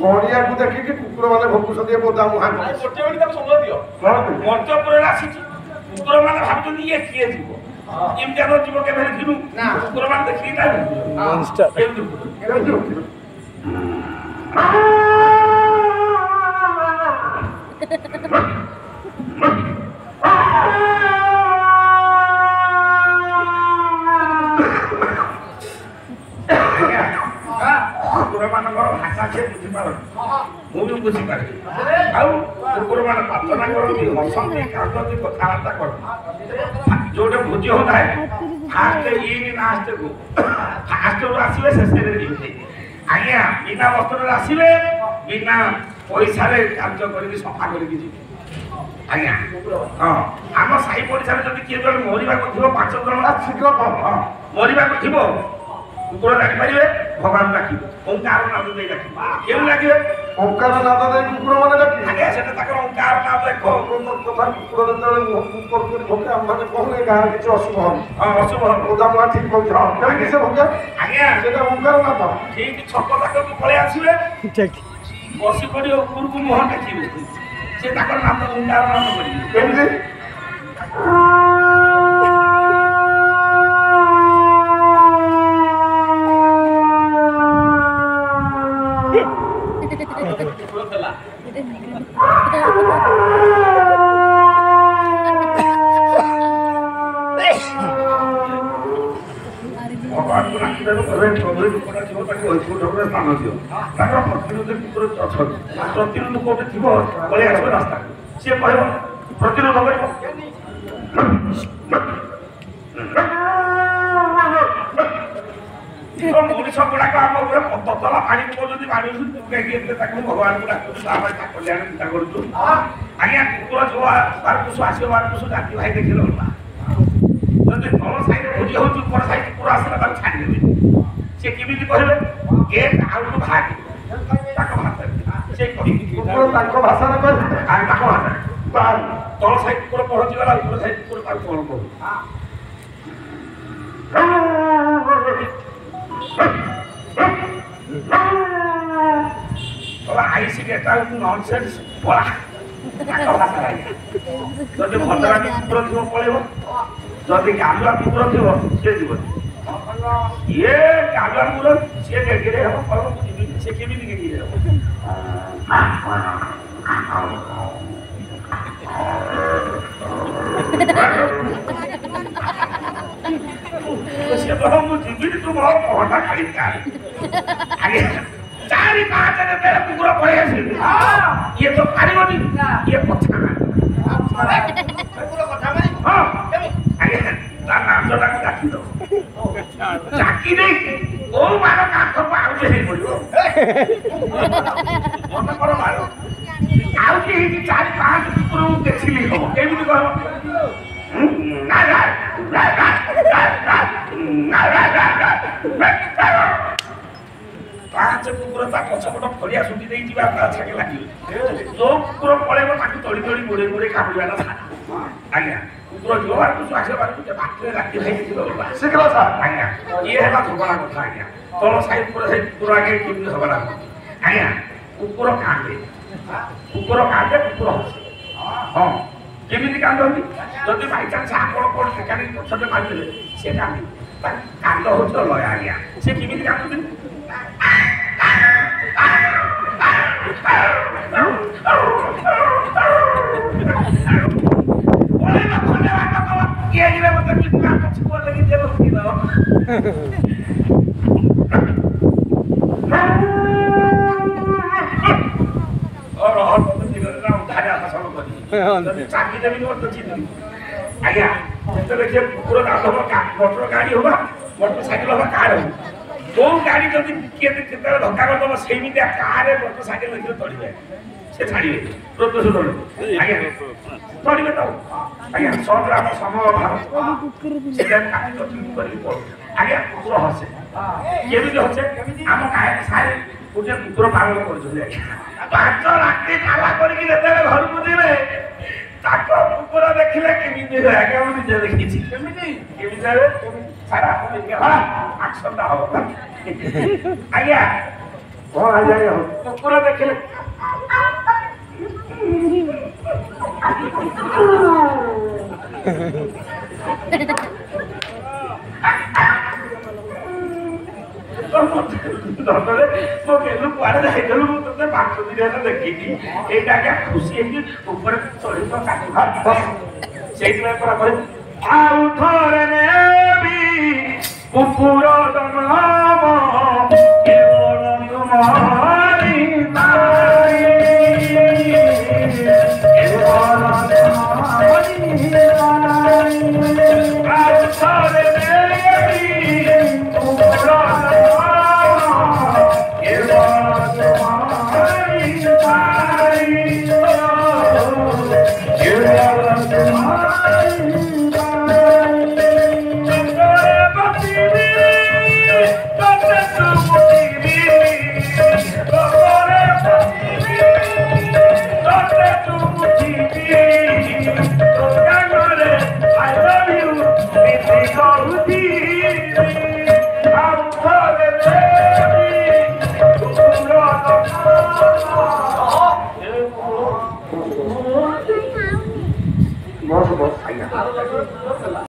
ଗଡ଼ିଆକୁ ଦେଖିକି କୁକୁର ମାନେ ଭୋକୁଛନ୍ତି ବୋଦା ମୁହାଁ ଗୋଟେ ମିନିଟ୍ ତାକୁ ସମୟ ଦିଅ ମଞ୍ଚପୁରରେ ଆସିଛି କୁକୁର ମାନେ ଭାବୁଛନ୍ତି ଇଏ କିଏ ଯିବ ଏମିତି ଆମର ଯିବ କେବେ ଦେଖିଲୁ କୁକୁର ମାନେ ଦେଖିକି କୁକୁରମାନଙ୍କର ଭାଷା ସେ ବୁଝିପାରନ୍ତି ମୁଁ ବି ବୁଝିପାରିବି ଆଉ କୁକୁରମାନେ ପ୍ରାର୍ଥନା କରନ୍ତି ହସନ୍ତି କାନ୍ଦନ୍ତି କଥାବାର୍ତ୍ତା କରନ୍ତି ଯୋଉଟା ଭୋଜି ହଉଥାଏ ଫାଷ୍ଟ ଇନ୍ ଲାଷ୍ଟକୁ ଫାଷ୍ଟରୁ ଆସିବେ ଶେଷରେ ଯିବେ ଆଜ୍ଞା ବିନା ବସ୍ତ୍ରରେ ଆସିବେ ବିନା ପଇସାରେ କାର୍ଯ୍ୟ କରିକି ସଫା କରିକି ଯିବେ ଆଜ୍ଞା ହଁ ଆମ ସାହି ପଡ଼ିଶାରେ ଯଦି କିଏ ଜଣେ ମରିବାକୁ ଥିବ 5 ଜଣ ଶୀଘ୍ର ମରିବାକୁ ଥିବ କୁକୁର ଜାଣିପାରିବେ ଭଗବାନ ଡାକିବେ ଓଙ୍କାର ନାଦ ଦେଇ ଡାକିବେ କେଉଁ ଡାକିବେ ଓଙ୍କାର ନାଦ ଦେଇ କୁକୁର ମାନେ ଡାକିବେ ଆଜ୍ଞା ସେଟା ତାଙ୍କର ଓଙ୍କାର ନାଦ ଦେଖ କଥା କୁକୁର ଯେତେବେଳେ କରୁଛନ୍ତି ଭୋକେ ଆମମାନେ କହୁନେ ଗାଁ କିଛି ଅଶୁଭ ହବ ହଁ ଅଶୁଭ ବୋଦା ମୁହାଁ ଠିକ କହୁଛି ହଁ କେମିତି ସେ ଭୋକେ ଆଜ୍ଞା ସେଟା ଓଙ୍କାର ନାଦ ଠିକ ଛକ ପାଖକୁ ପଳେଇ ଆସିବେ ବସି ପଡ଼ିବ ଉପରକୁ ମୁହଁ ଟେକିବେ ସେ ତାଙ୍କର ନାଦ ଓଙ୍କାର ନାଦ କରିବେ କେମିତି ପ୍ରତିରୋଧ କୋଉଠି ଥିବ ପଳେଇ ଆସିବ ରାସ୍ତା ସିଏ କହିବ ପ୍ରତିରୋଧ କରିବ ମଣିଷ ଗୁଡାକ ଆମ ଉପରେ ତତଲା ପାଣି ପକଉଛନ୍ତି ପାଣି ତାକୁ ଭଗବାନଙ୍କୁ ଡାକୁଛୁ ତା ପାଇଁ ତାକୁ କଲ୍ୟାଣ ଚିନ୍ତା କରୁଛୁ ଆଜ୍ଞା କୁକୁର ଯୋଉ ବାରପୁଷ ଆସିବ ବାରପୁଷ ଜାତି ଭାଇ ଦେଖିଲେ ଯଦି ତଳ ସାଇଡ୍ ଭୋଜି ହଉଛି ଉପର ସାଇଡ୍ କୁକୁର ଆସିଲା ତାକୁ ଛାଡ଼ିଦେବେ ସେ କେମିତି କହିବେ ଗେଟ୍ ଆଉଟୁ ବାହାରି ତାଙ୍କ ଭାଷାରେ ସେ କୁକୁର ତାଙ୍କ ଭାଷାରେ କହିବେ ତାଙ୍କ ଭାଷାରେ ତଳ ସାଇଡ୍ କୁକୁର ପହଞ୍ଚିଗଲା ଉପର ସାଇଡ୍ କୁକୁର ତାକୁ କଣ କହୁ ଆଇସି ଗେଟ୍ ଆଉଟ୍ ନନ୍ସେନ୍ସ ପଳା ତାଙ୍କ ଭାଷାରେ ଯଦି ଭଦ୍ରାମୀ କୁକୁର ଥିବ ପଳେଇବ ଯଦି ଗାଲୁଆ କୁକୁର ଥିବ ସିଏ ଯିବନି ଇଏ ଗାଲୁଆ କୁକୁର ସିଏ ଗେଗିରେ ହେବ କହିବ ମୁଁ ଯିବିନି ସେ କେମିତି ଗେଗିରେ ହେବ ସିଏ କହିବ ମୁଁ ଯିବିନି ତୁ ମୋର ପହଟା ଖାଇବି ଆଜ୍ଞା 4-5 ବେଳେ କୁକୁର ପଳେଇ ଆସିବି ଇଏ ତ ପାରିବନି ଇଏ କଥା ହଁ ଆଜ୍ଞା ତା ନାଚଟାକୁ ଡାକିଦବ ଡାକି ଦେଇ କୋଉ ବାର କାନ୍ଥକୁ ଆଉଜି ହେଇ ପଡିବ ମନେ କର ବାର ଆଉଜି ହେଇକି 4-5 କୁକୁରକୁ ଦେଖିଲି ହବ କେମିତି କହିବ 5 କୁକୁର ତା ପଛପଟ ଫଳିଆ ଶୁଖି ଦେଇ ଯିବା ତା ଛାକେ ଲାଗିବ ଯୋଉ କୁକୁର ପଳେଇବ ତାକୁ ତଳି ତଳି ଗୋଡେଇ ଗୋଡେଇ କାମୁଡ଼ିବାଟା ସାରା ଆଜ୍ଞା କୁକୁର ଯିବ ବାରକୁ ଆସିବ ବାରକୁ ବାଟରେ ରାତି ହେଇଯିବ ଶୀଘ୍ର ସାର୍ ଆଜ୍ଞା ଇଏ ହେଲା ଝଗଡ଼ା କଥା ଆଜ୍ଞା ତଳ ସାଇଡ୍ ଉପରେ ସେଇ କୁକୁର ଆଗେ କେମିତି ଝଗଡ଼ା ଆଜ୍ଞା କୁକୁର କାନ୍ଦେ କୁକୁର ହସେ ହଁ କେମିତି କାନ୍ଦନ୍ତି ଯଦି ବାଇଚାନ୍ସ ଆପଣ କ'ଣ ଠେକାଣି ପଛରେ ମାରିଦେଲେ ସେ କାନ୍ଦିବ ତା କାନ୍ଦ ହେଉଛି ଲୟ ଆଜ୍ଞା ସେ କେମିତି କାନ୍ଦୁଛନ୍ତି ଆଜ୍ଞା ଯେତେବେଳେ କୁକୁର ମୋଟର ଗାଡ଼ି ହବା ମୋଟର ସାଇକେଲ ହବା କାର ହବ ଯୋଉ ଗାଡ଼ି ଯଦି କିଏ କେତେବେଳେ ଧକ୍କା କରିଦେବ ସେଇମିତିଆ କାରେ ମୋଟର ସାଇକେଲ ଦେଖିଲେ ତଳିବେ ସେ ଛାଡ଼ିବେ ପ୍ରତିଶୋଧ ଆଜ୍ଞା ତଳିବେ ତ ଆଜ୍ଞା ସହଜରେ ଆମ ସମୟ ଅଭାବ ସେଟା କରିକି ପଡ଼ୁ ଆଜ୍ଞା କୁକୁର ହସେ କେମିତି ହସେ ଆମ ସାରେ ଗୋଟେ କୁକୁର ପାଳନ କରୁଛନ୍ତି ଆଜ୍ଞା 5 ରାତି କାଲା କରିକି ଯେତେବେଳେ ଘରକୁ ଯିବେ ତାଙ୍କ କୁକୁର ଦେଖିଲେ କେମିତି ହୁଏ ଆଜ୍ଞା ମୁଁ ନିଜେ ଦେଖିଛି କେମିତି ସାରା ଆକ୍ସନଟା ହବ ଆଜ୍ଞା କଣ ଆଜ୍ଞା ହଉ କୁକୁର ଦେଖିଲେ ମୋ ଗେଲୁ କୁଆଡେ ଯାଇଥିଲୁ ମୁଁ ତତେ ପାଞ୍ଚ ଦିନ ଦେଖିନି ଏଇଟା ଆଜ୍ଞା ଖୁସି ହେଇକି ଉପରେ ଚଢିବ କାଟୁ ସେଇଥିପାଇଁ ପରା କରେ ଆଉ ଥରେ ନେବି କୁକୁର ଜନ୍ମ କେବଳ ତୁମ